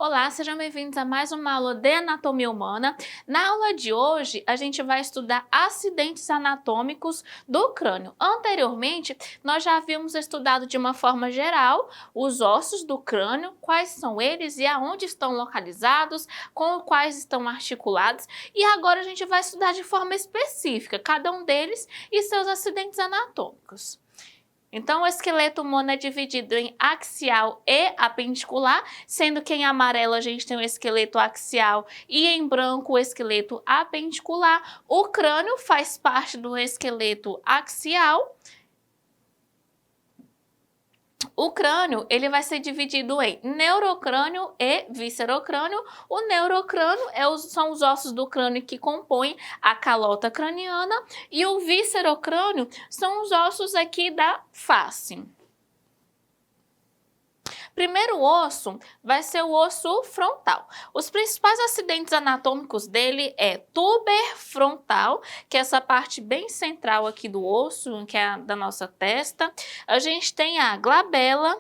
Olá, sejam bem-vindos a mais uma aula de anatomia humana. Na aula de hoje, a gente vai estudar acidentes anatômicos do crânio. Anteriormente, nós já havíamos estudado de uma forma geral os ossos do crânio, quais são eles e aonde estão localizados, com quais estão articulados. E agora a gente vai estudar de forma específica cada um deles e seus acidentes anatômicos. Então, o esqueleto humano é dividido em axial e apendicular, sendo que em amarelo a gente tem o esqueleto axial e em branco o esqueleto apendicular. O crânio faz parte do esqueleto axial. O crânio ele vai ser dividido em neurocrânio e viscerocrânio. O neurocrânio são os ossos do crânio que compõem a calota craniana e o viscerocrânio são os ossos aqui da face. Primeiro osso vai ser o osso frontal. Os principais acidentes anatômicos dele é tuber frontal, que é essa parte bem central aqui do osso, que é da nossa testa. A gente tem a glabela.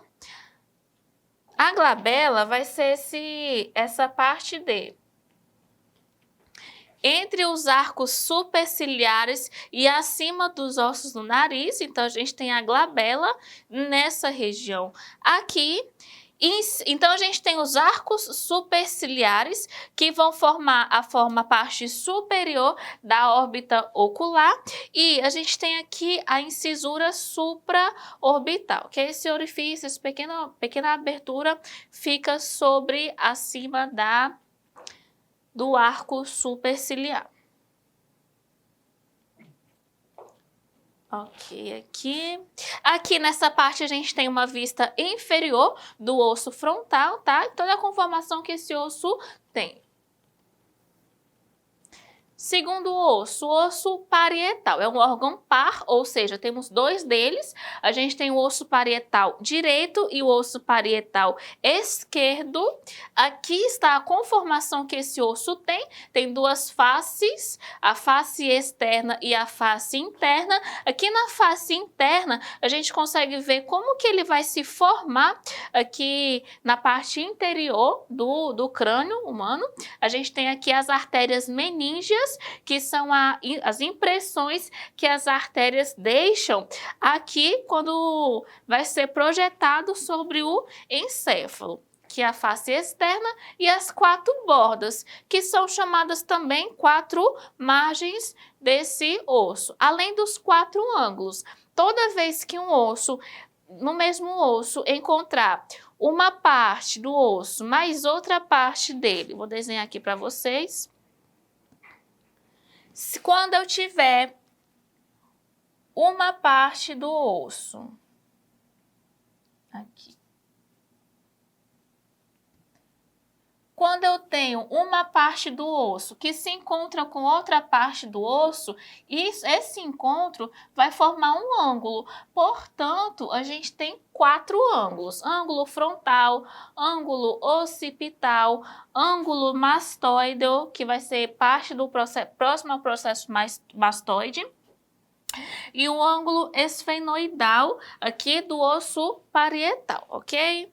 A glabela vai ser essa parte dele. Entre os arcos superciliares e acima dos ossos do nariz, então a gente tem a glabela nessa região aqui. Então a gente tem os arcos superciliares que vão formar a parte superior da órbita ocular e a gente tem aqui a incisura supraorbital, que é esse orifício, essa pequena abertura fica acima do arco superciliar. Ok, aqui nessa parte a gente tem uma vista inferior do osso frontal, tá? E toda a conformação que esse osso tem. Segundo o osso parietal, é um órgão par, ou seja, temos dois deles. A gente tem o osso parietal direito e o osso parietal esquerdo. Aqui está a conformação que esse osso tem. Tem duas faces, a face externa e a face interna. Aqui na face interna, a gente consegue ver como que ele vai se formar aqui na parte interior do crânio humano. A gente tem aqui as artérias meníngeas, que são as impressões que as artérias deixam aqui quando vai ser projetado sobre o encéfalo, que é a face externa, e as quatro bordas, que são chamadas também quatro margens desse osso, além dos quatro ângulos. Toda vez que no mesmo osso encontrar uma parte do osso mais outra parte dele, vou desenhar aqui para vocês. Quando eu tiver uma parte do osso, aqui. Quando eu tenho uma parte do osso que se encontra com outra parte do osso, esse encontro vai formar um ângulo. Portanto, a gente tem quatro ângulos: ângulo frontal, ângulo occipital, ângulo mastoide, que vai ser parte do próximo ao processo mastoide, e o ângulo esfenoidal aqui do osso parietal, ok?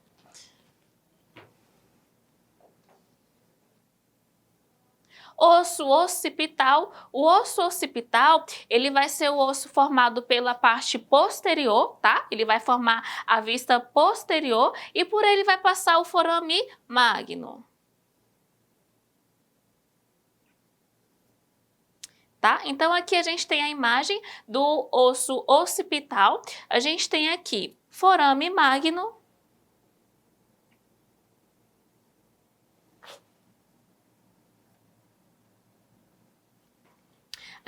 Osso occipital. O osso occipital, ele vai ser o osso formado pela parte posterior, tá? Ele vai formar a vista posterior e por ele vai passar o forame magno. Tá? Então aqui a gente tem a imagem do osso occipital. A gente tem aqui forame magno.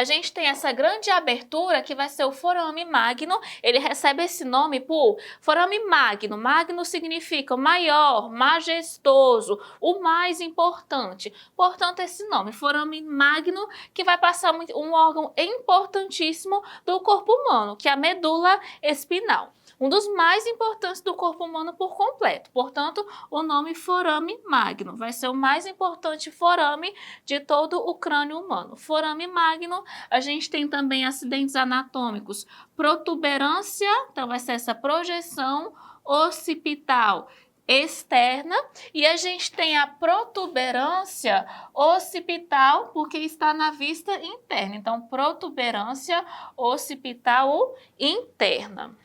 A gente tem essa grande abertura que vai ser o forame magno. Ele recebe esse nome por forame magno. Magno significa maior, majestoso, o mais importante. Portanto, esse nome, forame magno, que vai passar um órgão importantíssimo do corpo humano, que é a medula espinhal. Um dos mais importantes do corpo humano por completo. Portanto, o nome forame magno vai ser o mais importante forame de todo o crânio humano. Forame magno. A gente tem também acidentes anatômicos, protuberância, então vai ser essa projeção occipital externa e a gente tem a protuberância occipital, porque está na vista interna. Então, protuberância occipital interna.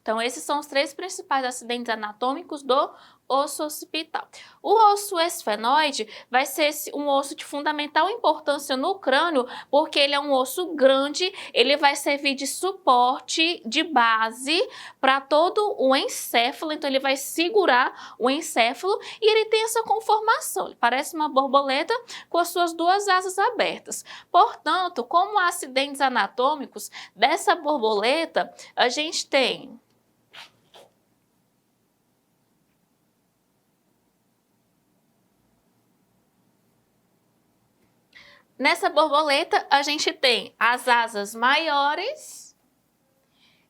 Então, esses são os três principais acidentes anatômicos do osso occipital. O osso esfenoide vai ser um osso de fundamental importância no crânio, porque ele é um osso grande, ele vai servir de suporte, de base para todo o encéfalo, então ele vai segurar o encéfalo e ele tem essa conformação, ele parece uma borboleta com as suas duas asas abertas. Portanto, como acidentes anatômicos dessa borboleta, a gente tem nessa borboleta, a gente tem as asas maiores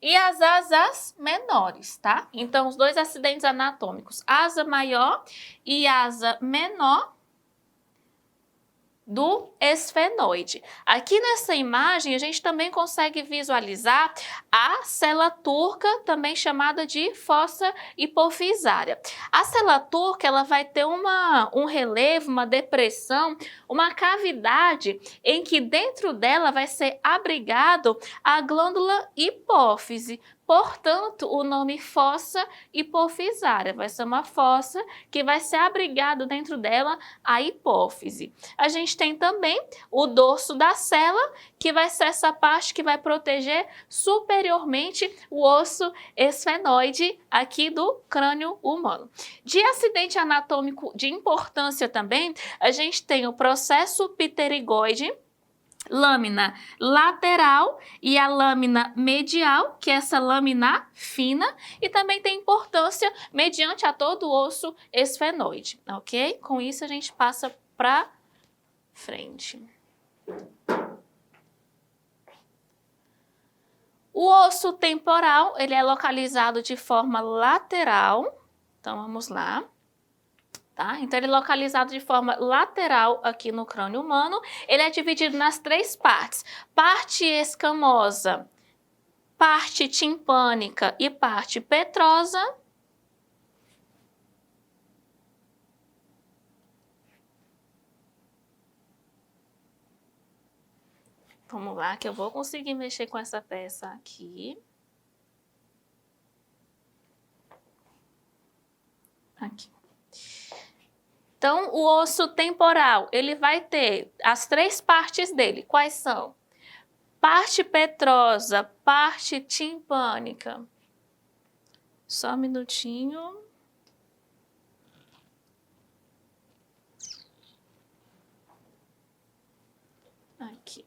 e as asas menores, tá? Então, os dois acidentes anatômicos, asa maior e asa menor do esfenoide. Aqui nessa imagem, a gente também consegue visualizar a cela turca, também chamada de fossa hipofisária. A cela turca, ela vai ter um relevo, uma depressão, uma cavidade em que dentro dela vai ser abrigado a glândula hipófise. Portanto, o nome fossa hipofisária vai ser uma fossa que vai ser abrigado dentro dela a hipófise. A gente tem também o dorso da cela, que vai ser essa parte que vai proteger superiormente o osso esfenoide aqui do crânio humano. De acidente anatômico de importância também, a gente tem o processo pterigoide, lâmina lateral e a lâmina medial, que é essa lâmina fina, e também tem importância mediante a todo o osso esfenoide, ok? Com isso a gente passa para frente. O osso temporal, ele é localizado de forma lateral, então vamos lá. Tá? Então, ele é localizado de forma lateral aqui no crânio humano. Ele é dividido nas três partes: parte escamosa, parte timpânica e parte petrosa. Vamos lá, que eu vou conseguir mexer com essa peça aqui. Aqui. Então, o osso temporal, ele vai ter as três partes dele. Quais são? Parte petrosa, parte timpânica. Só um minutinho. Aqui.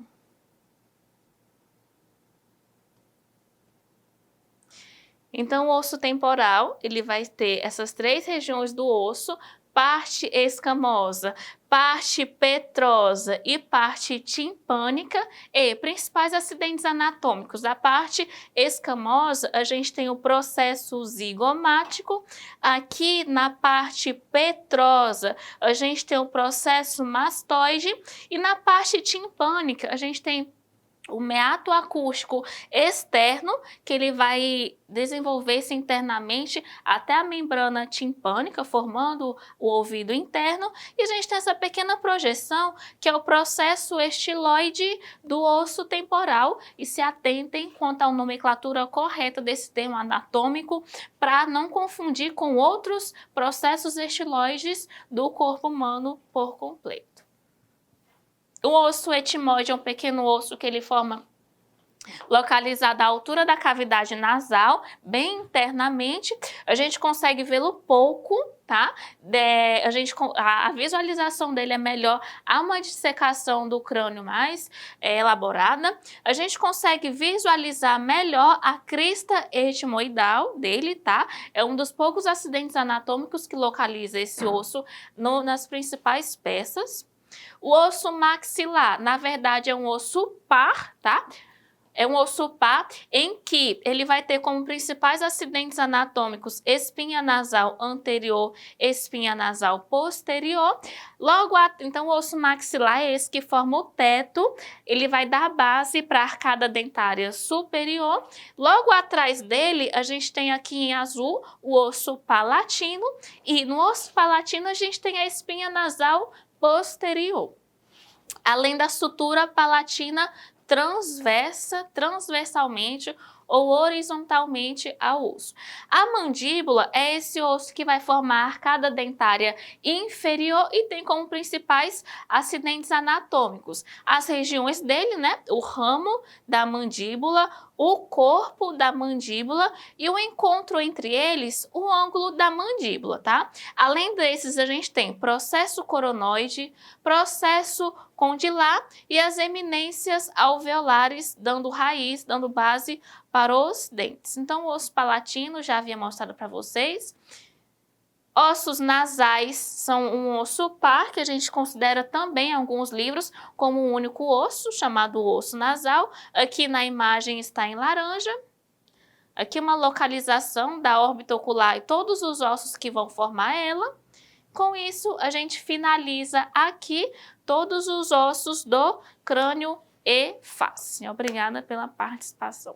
Então, o osso temporal, ele vai ter essas três regiões do osso: parte escamosa, parte petrosa e parte timpânica. E principais acidentes anatômicos da parte escamosa, a gente tem o processo zigomático. Aqui na parte petrosa, a gente tem o processo mastoide. E na parte timpânica, a gente tem o meato acústico externo, que ele vai desenvolver-se internamente até a membrana timpânica, formando o ouvido interno. E a gente tem essa pequena projeção, que é o processo estiloide do osso temporal. E se atentem quanto à nomenclatura correta desse termo anatômico, para não confundir com outros processos estiloides do corpo humano por completo. O osso etimoide é um pequeno osso que ele forma localizado à altura da cavidade nasal, bem internamente. A gente consegue vê-lo pouco, tá? A visualização dele é melhor, há uma dissecação do crânio mais elaborada. A gente consegue visualizar melhor a crista etimoidal dele, tá? É um dos poucos acidentes anatômicos que localiza esse osso nas principais peças. O osso maxilar, na verdade, é um osso par, tá? É um osso par em que ele vai ter como principais acidentes anatômicos espinha nasal anterior, espinha nasal posterior. Então, o osso maxilar é esse que forma o teto, ele vai dar base para a arcada dentária superior. Logo atrás dele, a gente tem aqui em azul o osso palatino, e no osso palatino a gente tem a espinha nasal posterior. Além da sutura palatina transversalmente ou horizontalmente ao osso. A mandíbula é esse osso que vai formar a arcada dentária inferior e tem como principais acidentes anatômicos as regiões dele, né? O ramo da mandíbula, o corpo da mandíbula e o encontro entre eles, o ângulo da mandíbula, tá? Além desses, a gente tem processo coronoide, processo condilar e as eminências alveolares, dando raiz, dando base para os dentes. Então, o osso palatino, já havia mostrado para vocês. Ossos nasais são um osso par, que a gente considera também em alguns livros como um único osso, chamado osso nasal. Aqui na imagem está em laranja. Aqui uma localização da órbita ocular e todos os ossos que vão formar ela. Com isso, a gente finaliza aqui todos os ossos do crânio e face. Obrigada pela participação.